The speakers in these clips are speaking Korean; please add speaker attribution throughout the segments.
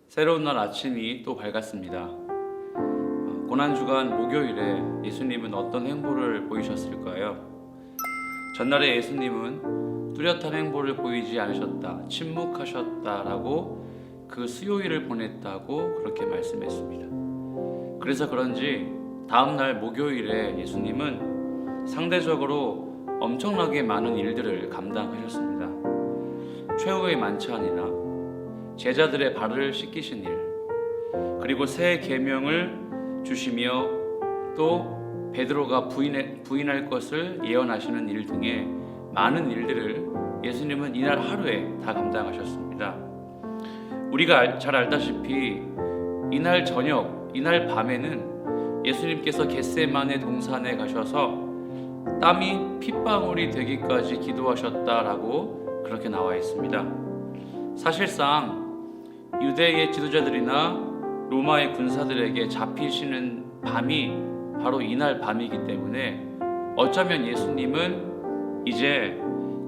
Speaker 1: 새로운 날 아침이 또 밝았습니다. 고난주간 목요일에 예수님은 어떤 행보를 보이셨을까요? 전날에 예수님은 뚜렷한 행보를 보이지 않으셨다, 침묵하셨다라고 그 수요일을 보냈다고 그렇게 말씀했습니다. 그래서 그런지 다음날 목요일에 예수님은 상대적으로 엄청나게 많은 일들을 감당하셨습니다. 최후의 만찬이나 제자들의 발을 씻기신 일, 그리고 새 계명을 주시며 또 베드로가 부인할 것을 예언하시는 일 등의 많은 일들을 예수님은 이날 하루에 다 감당하셨습니다. 우리가 잘 알다시피 이날 저녁, 이날 밤에는 예수님께서 겟세마네 동산에 가셔서 땀이 핏방울이 되기까지 기도하셨다라고 그렇게 나와 있습니다. 사실상 유대의 지도자들이나 로마의 군사들에게 잡히시는 밤이 바로 이날 밤이기 때문에 어쩌면 예수님은 이제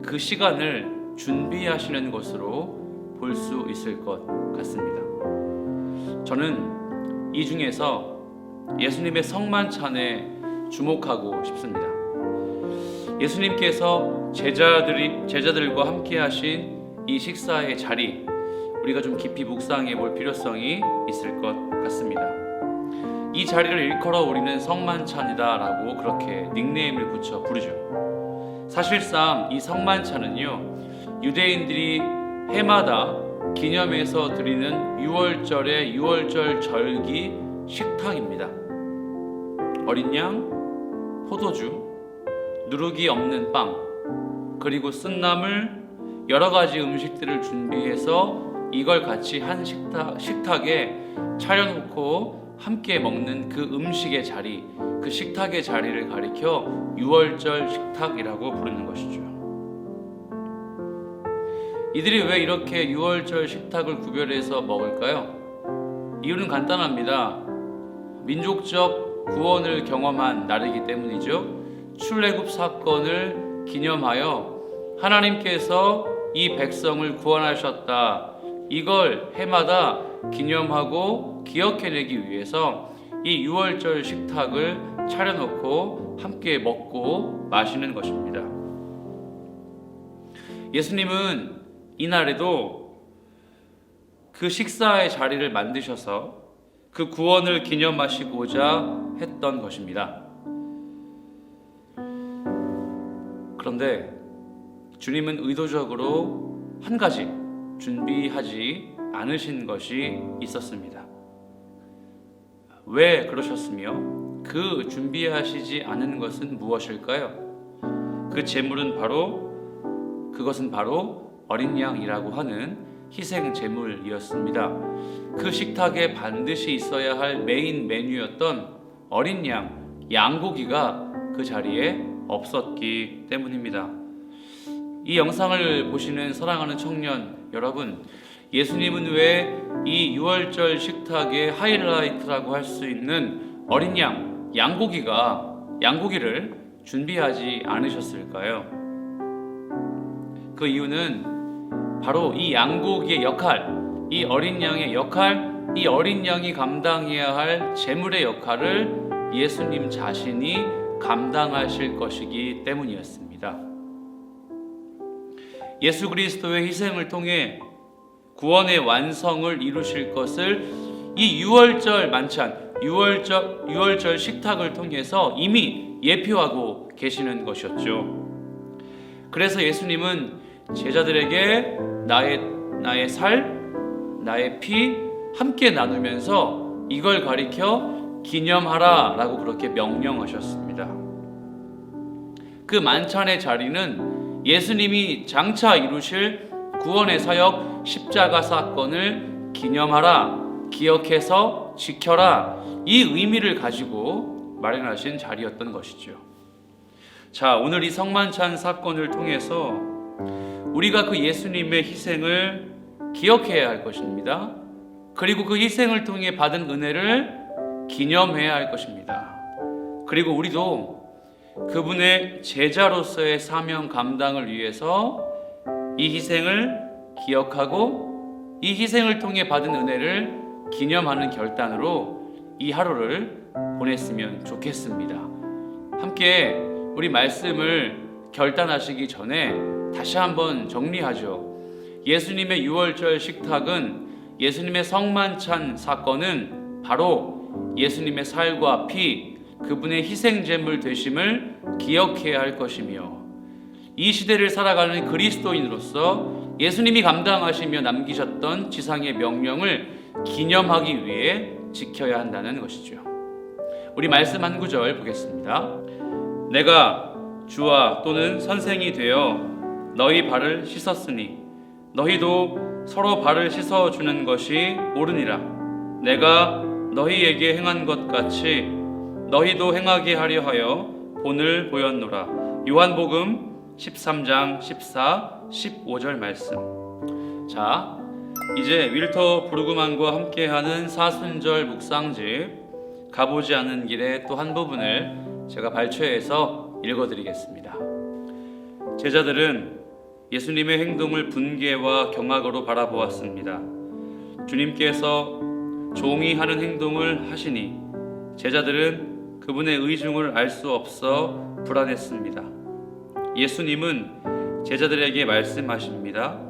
Speaker 1: 그 시간을 준비하시는 것으로 볼 수 있을 것 같습니다. 저는 이 중에서 예수님의 성만찬에 주목하고 싶습니다. 예수님께서 제자들과 함께 하신 이 식사의 자리, 우리가 좀 깊이 묵상해 볼 필요성이 있을 것 같습니다. 이 자리를 일컬어 우리는 성만찬이다라고 그렇게 닉네임을 붙여 부르죠. 사실상 이 성만찬은요, 유대인들이 해마다 기념해서 드리는 6월절의 6월절 절기 식탁입니다. 어린 양, 포도주, 누룩이 없는 빵, 그리고 쓴나물, 여러 가지 음식들을 준비해서 이걸 같이 한 식탁에 차려놓고 함께 먹는 그 음식의 자리, 그 식탁의 자리를 가리켜 6월절 식탁이라고 부르는 것이죠. 이들이 왜 이렇게 6월절 식탁을 구별해서 먹을까요? 이유는 간단합니다. 민족적 구원을 경험한 날이기 때문이죠. 출애굽 사건을 기념하여 하나님께서 이 백성을 구원하셨다, 이걸 해마다 기념하고 기억해내기 위해서 이 6월절 식탁을 차려놓고 함께 먹고 마시는 것입니다. 예수님은 이날에도 그 식사의 자리를 만드셔서 그 구원을 기념하시고자 했던 것입니다. 그런데 주님은 의도적으로 한 가지 준비하지 않으신 것이 있었습니다. 왜 그러셨으며 그 준비하시지 않은 것은 무엇일까요? 그 제물은 그것은 바로 어린 양이라고 하는 희생 제물이었습니다. 그 식탁에 반드시 있어야 할 메인 메뉴였던 어린 양, 양고기가 그 자리에 없었기 때문입니다. 이 영상을 보시는 사랑하는 청년 여러분, 예수님은 왜 이 6월절 식탁의 하이라이트라고 할 수 있는 어린 양, 양고기를 준비하지 않으셨을까요? 그 이유는 바로 이 양고기의 역할, 이 어린 양의 역할, 이 어린 양이 감당해야 할 제물의 역할을 예수님 자신이 감당하실 것이기 때문이었습니다. 예수 그리스도의 희생을 통해 구원의 완성을 이루실 것을 이 6월절 만찬, 6월절 식탁을 통해서 이미 예표하고 계시는 것이었죠. 그래서 예수님은 제자들에게 나의 살, 나의 피 함께 나누면서 이걸 가리켜 기념하라 라고 그렇게 명령하셨습니다. 그 만찬의 자리는 예수님이 장차 이루실 구원의 사역 십자가 사건을 기념하라, 기억해서 지켜라, 이 의미를 가지고 마련하신 자리였던 것이죠. 자, 오늘 이 성만찬 사건을 통해서 우리가 그 예수님의 희생을 기억해야 할 것입니다. 그리고 그 희생을 통해 받은 은혜를 기념해야 할 것입니다. 그리고 우리도 그분의 제자로서의 사명 감당을 위해서 이 희생을 기억하고 이 희생을 통해 받은 은혜를 기념하는 결단으로 이 하루를 보냈으면 좋겠습니다. 함께 우리 말씀을 결단하시기 전에 다시 한번 정리하죠. 예수님의 6월절 식탁은 예수님의 성만찬 사건은 바로 예수님의 살과 피, 그분의 희생제물 되심을 기억해야 할 것이며, 이 시대를 살아가는 그리스도인으로서 예수님이 감당하시며 남기셨던 지상의 명령을 기념하기 위해 지켜야 한다는 것이죠. 우리 말씀 한 구절 보겠습니다. 내가 주와 또는 선생이 되어 너희 발을 씻었으니 너희도 서로 발을 씻어주는 것이 옳으니라. 내가 너희에게 행한 것 같이 너희도 행하게 하려 하여 본을 보였노라. 요한복음 13장 14, 15절 말씀. 자, 이제 윌터 브루그만과 함께하는 사순절 묵상집 가보지 않은 길의 또 한 부분을 제가 발췌해서 읽어드리겠습니다. 제자들은 예수님의 행동을 분개와 경악으로 바라보았습니다. 주님께서 종이 하는 행동을 하시니 제자들은 그분의 의중을 알 수 없어 불안했습니다. 예수님은 제자들에게 말씀하십니다.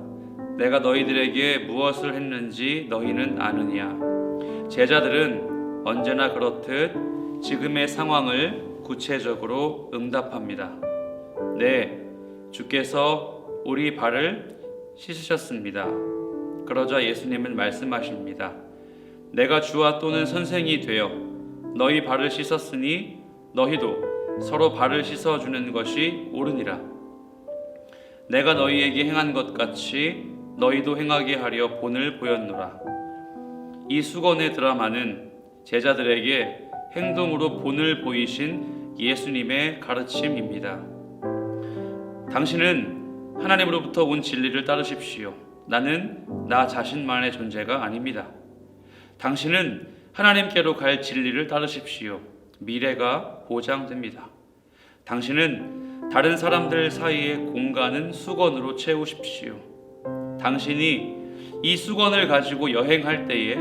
Speaker 1: 내가 너희들에게 무엇을 했는지 너희는 아느냐. 제자들은 언제나 그렇듯 지금의 상황을 구체적으로 응답합니다. 네, 주께서 우리 발을 씻으셨습니다. 그러자 예수님은 말씀하십니다. 내가 주와 또는 선생이 되어 너희 발을 씻었으니 너희도 서로 발을 씻어주는 것이 옳으니라. 내가 너희에게 행한 것 같이 너희도 행하게 하려 본을 보였노라. 이 수건의 드라마는 제자들에게 행동으로 본을 보이신 예수님의 가르침입니다. 당신은 하나님으로부터 온 진리를 따르십시오. 나는 나 자신만의 존재가 아닙니다. 당신은 하나님께로 갈 진리를 따르십시오. 미래가 보장됩니다. 당신은 다른 사람들 사이의 공간은 수건으로 채우십시오. 당신이 이 수건을 가지고 여행할 때에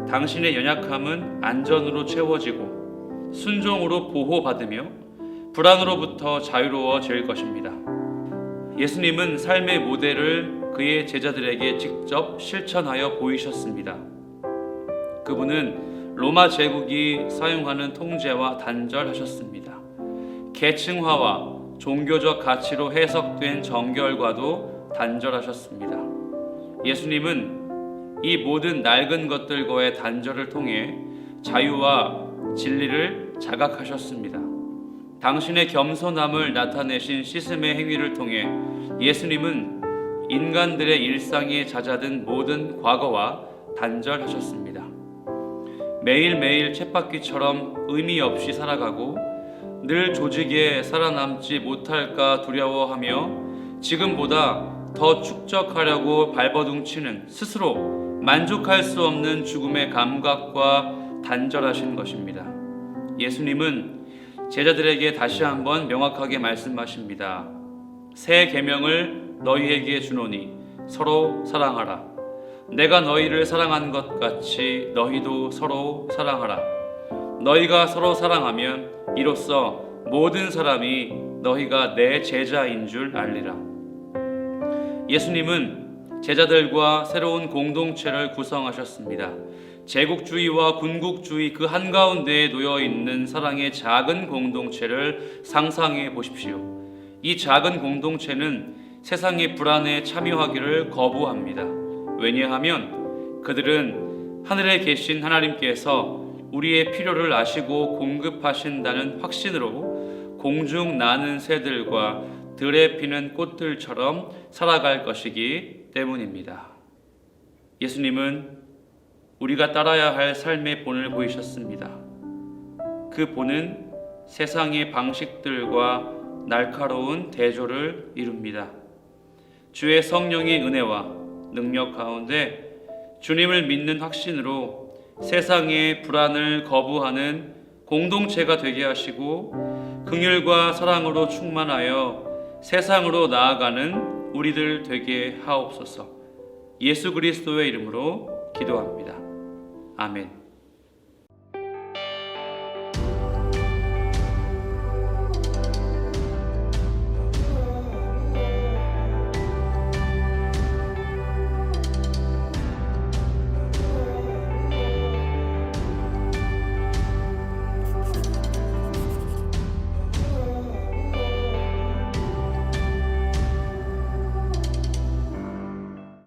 Speaker 1: 당신의 연약함은 안전으로 채워지고 순종으로 보호받으며 불안으로부터 자유로워질 것입니다. 예수님은 삶의 모델을 그의 제자들에게 직접 실천하여 보이셨습니다. 그분은 로마 제국이 사용하는 통제와 단절하셨습니다. 계층화와 종교적 가치로 해석된 정결과도 단절하셨습니다. 예수님은 이 모든 낡은 것들과의 단절을 통해 자유와 진리를 자각하셨습니다. 당신의 겸손함을 나타내신 씻음의 행위를 통해 예수님은 인간들의 일상에 잦아든 모든 과거와 단절하셨습니다. 매일매일 쳇바퀴처럼 의미 없이 살아가고 늘 조직에 살아남지 못할까 두려워하며 지금보다 더 축적하려고 발버둥치는 스스로 만족할 수 없는 죽음의 감각과 단절하신 것입니다. 예수님은 제자들에게 다시 한번 명확하게 말씀하십니다. 새 계명을 너희에게 주노니 서로 사랑하라. 내가 너희를 사랑한 것 같이 너희도 서로 사랑하라. 너희가 서로 사랑하면 이로써 모든 사람이 너희가 내 제자인 줄 알리라. 예수님은 제자들과 새로운 공동체를 구성하셨습니다. 제국주의와 군국주의 그 한가운데에 놓여있는 사랑의 작은 공동체를 상상해 보십시오. 이 작은 공동체는 세상의 불안에 참여하기를 거부합니다. 왜냐하면 그들은 하늘에 계신 하나님께서 우리의 필요를 아시고 공급하신다는 확신으로 공중 나는 새들과 들에 피는 꽃들처럼 살아갈 것이기 때문입니다. 예수님은 우리가 따라야 할 삶의 본을 보이셨습니다. 그 본은 세상의 방식들과 날카로운 대조를 이룹니다. 주의 성령의 은혜와 능력 가운데 주님을 믿는 확신으로 세상의 불안을 거부하는 공동체가 되게 하시고 긍휼과 사랑으로 충만하여 세상으로 나아가는 우리들 되게 하옵소서. 예수 그리스도의 이름으로 기도합니다. 아멘.